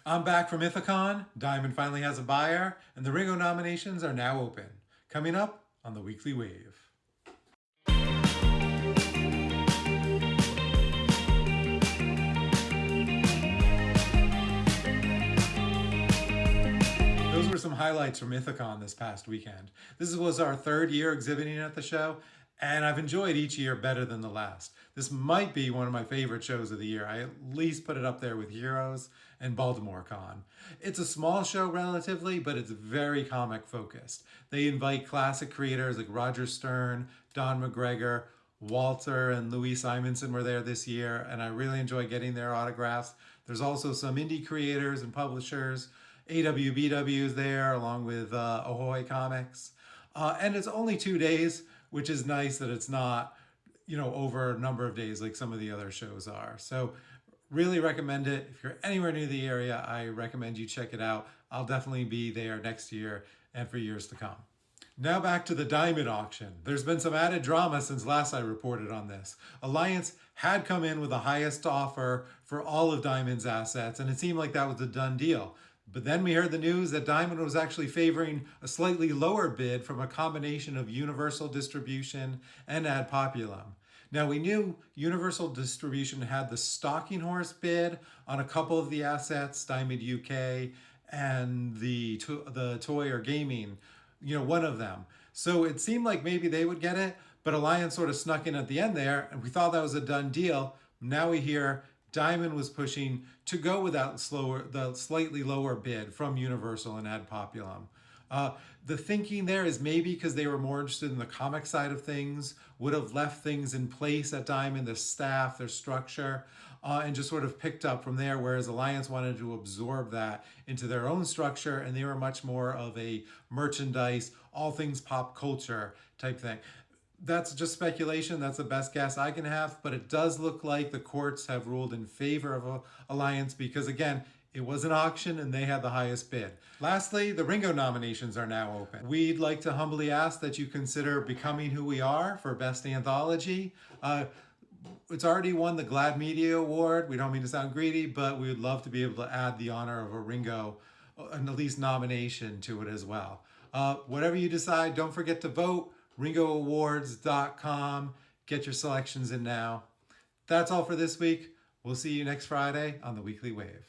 I'm back from Ithacon. Diamond finally has a buyer, and the Ringo nominations are now open. Coming up on the Weekly Wave. Those were some highlights from Ithacon this past weekend. This was our third year exhibiting at the show, and I've enjoyed each year better than the last. This might be one of my favorite shows of the year. I at least put it up there with Heroes and Baltimore Con. It's a small show relatively, but it's very comic focused. They invite classic creators like Roger Stern, Don McGregor, Walter and Louise Simonson were there this year, and I really enjoy getting their autographs. There's also some indie creators and publishers. AWBW is there along with Ahoy Comics. And it's only 2 days, which is nice that it's not, over a number of days like some of the other shows are. So really recommend it. If you're anywhere near the area, I recommend you check it out. I'll definitely be there next year and for years to come. Now back to the diamond auction. There's been some added drama since last I reported on this. Alliance had come in with the highest offer for all of Diamond's assets, and it seemed like that was a done deal. But then we heard the news that Diamond was actually favoring a slightly lower bid from a combination of Universal Distribution and Ad Populum. Now we knew Universal Distribution had the stalking horse bid on a couple of the assets, Diamond UK and the toy or gaming, one of them. So it seemed like maybe they would get it, but Alliance sort of snuck in at the end there, and we thought that was a done deal. Now we hear Diamond was pushing to go with the slightly lower bid from Universal and Ad Populum. The thinking there is maybe because they were more interested in the comic side of things, would have left things in place at Diamond, the staff, their structure, and just sort of picked up from there, whereas Alliance wanted to absorb that into their own structure, and they were much more of a merchandise, all things pop culture type thing. That's just speculation. That's the best guess I can have, but it does look like the courts have ruled in favor of Alliance because, again, it was an auction and they had the highest bid. Lastly, the Ringo nominations are now open. We'd like to humbly ask that you consider Becoming Who We Are for Best Anthology. It's already won the Glad Media Award. We don't mean to sound greedy, but we would love to be able to add the honor of a Ringo, and at least nomination to it as well. Whatever you decide, don't forget to vote. RingoAwards.com. Get your selections in now. That's all for this week. We'll see you next Friday on the Weekly Wave.